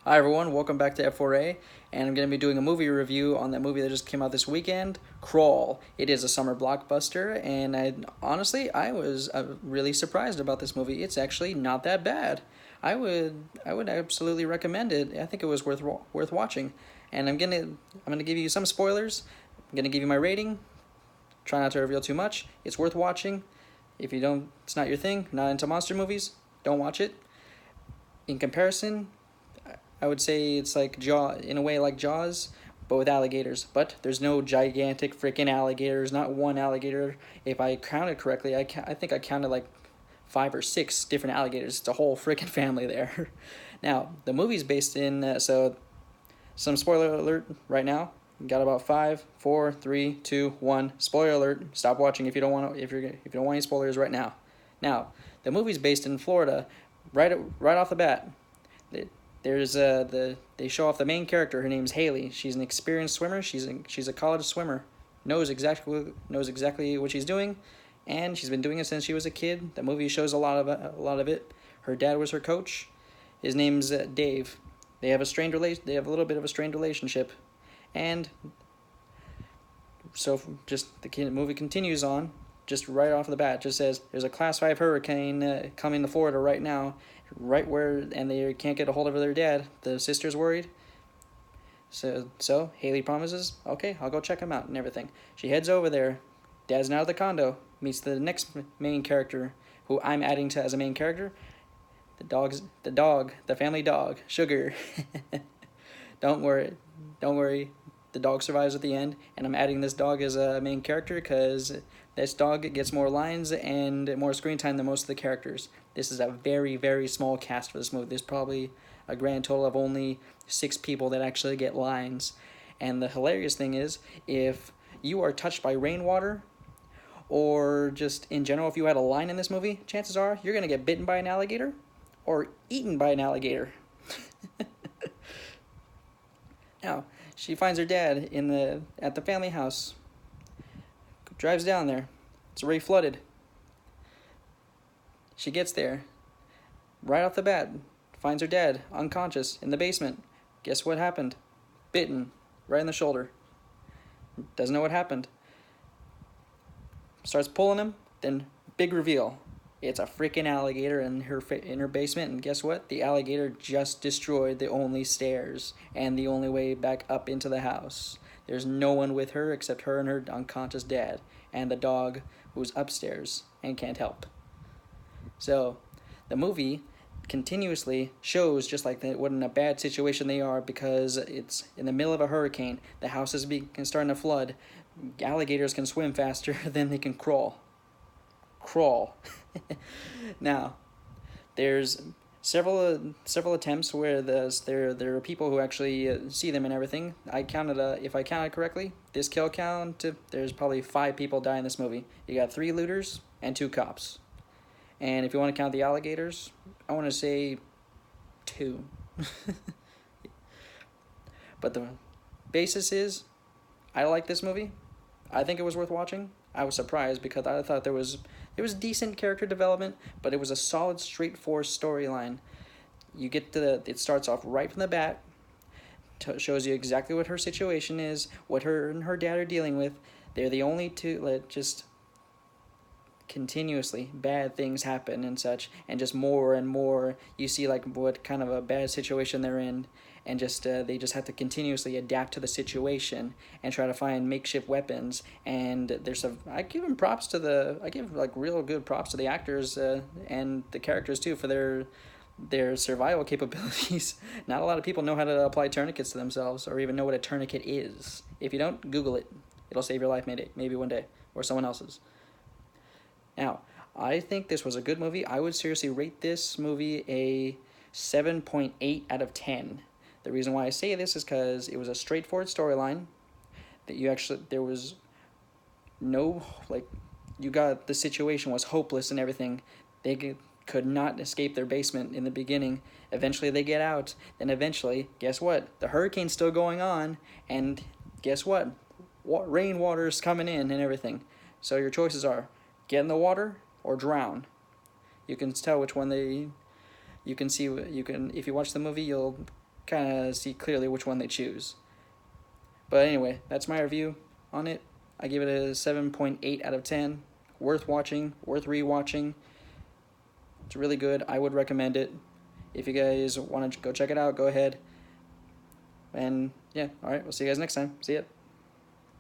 Hi everyone, welcome back to F4A, and I'm going to be doing a movie review on that movie that just came out this weekend, Crawl. It is a summer blockbuster, and I was really surprised about this movie. It's actually not that bad. I would absolutely recommend it. I think it was worth watching, and I'm gonna give you some spoilers. I'm gonna give you my rating. Try not to reveal too much. It's worth watching. If you don't, it's not your thing. Not into monster movies. Don't watch it. In comparison, I would say it's like in a way like Jaws, but with alligators. But there's no gigantic freaking alligators. Not one alligator. If I counted correctly, I think I counted like 5 or 6 different alligators. It's a whole freaking family there. Now the movie's based in some spoiler alert right now. Got about 5, 4, 3, 2, 1. Spoiler alert. Stop watching if you don't want if you don't want any spoilers right now. Now the movie's based in Florida. Right off the bat, they show off the main character. Her name's Haley. She's an experienced swimmer. She's a college swimmer. Knows exactly what she's doing, and she's been doing it since she was a kid. The movie shows a lot of it. Her dad was her coach. His name's Dave. They have a little bit of a strained relationship, and so just movie continues on. Just right off the bat, just says there's a Class 5 hurricane coming to Florida right now, and they can't get a hold of their dad. The sister's worried. So Haley promises, okay, I'll go check him out and everything. She heads over there. Dad's not at the condo. Meets the next main character, who I'm adding to as a main character. The family dog, Sugar. don't worry, don't worry. The dog survives at the end, and I'm adding this dog as a main character because this dog gets more lines and more screen time than most of the characters. This is a very, very small cast for this movie. There's probably a grand total of only 6 people that actually get lines. And the hilarious thing is, if you are touched by rainwater, or just in general, if you had a line in this movie, chances are you're going to get bitten by an alligator or eaten by an alligator. Now, she finds her dad at the family house. Drives down there. It's already flooded. She gets there. Right off the bat, finds her dad unconscious in the basement. Guess what happened? Bitten right in the shoulder. Doesn't know what happened. Starts pulling him, then big reveal. It's a freaking alligator in her basement, and guess what? The alligator just destroyed the only stairs and the only way back up into the house. There's no one with her except her and her unconscious dad and the dog who's upstairs and can't help. So, the movie continuously shows just like what in a bad situation they are because it's in the middle of a hurricane. The house is starting to flood. Alligators can swim faster than they can crawl. Now, there's several attempts where there are people who actually see them and everything. If I counted correctly, this kill count, there's probably 5 people die in this movie. You got 3 looters and 2 cops. And if you want to count the alligators, I want to say 2. But the basis is, I like this movie. I think it was worth watching. I was surprised because I thought there was decent character development, but it was a solid, straightforward storyline. It starts off right from the bat, shows you exactly what her situation is, what her and her dad are dealing with. They're the only two, just continuously bad things happen and such, and just more and more you see like what kind of a bad situation they're in, and they just have to continuously adapt to the situation and try to find makeshift weapons. And I give like real good props to the actors and the characters too for their survival capabilities. Not a lot of people know how to apply tourniquets to themselves or even know what a tourniquet is. If you don't, Google it. It'll save your life maybe one day, or someone else's. Now, I think this was a good movie. I would seriously rate this movie a 7.8 out of 10. The reason why I say this is because it was a straightforward storyline. There was no, the situation was hopeless and everything. They could not escape their basement in the beginning. Eventually they get out. Then eventually, guess what? The hurricane's still going on. And guess what? Rainwater's coming in and everything. So your choices are get in the water or drown. You can tell which one you can see, if you watch the movie, you'll kind of see clearly which one they choose. But anyway, that's my review on it. I give it a 7.8 out of 10. Worth watching, worth rewatching. It's really good. I would recommend it. If you guys want to go check it out, go ahead. And yeah, all right, we'll see you guys next time. See ya.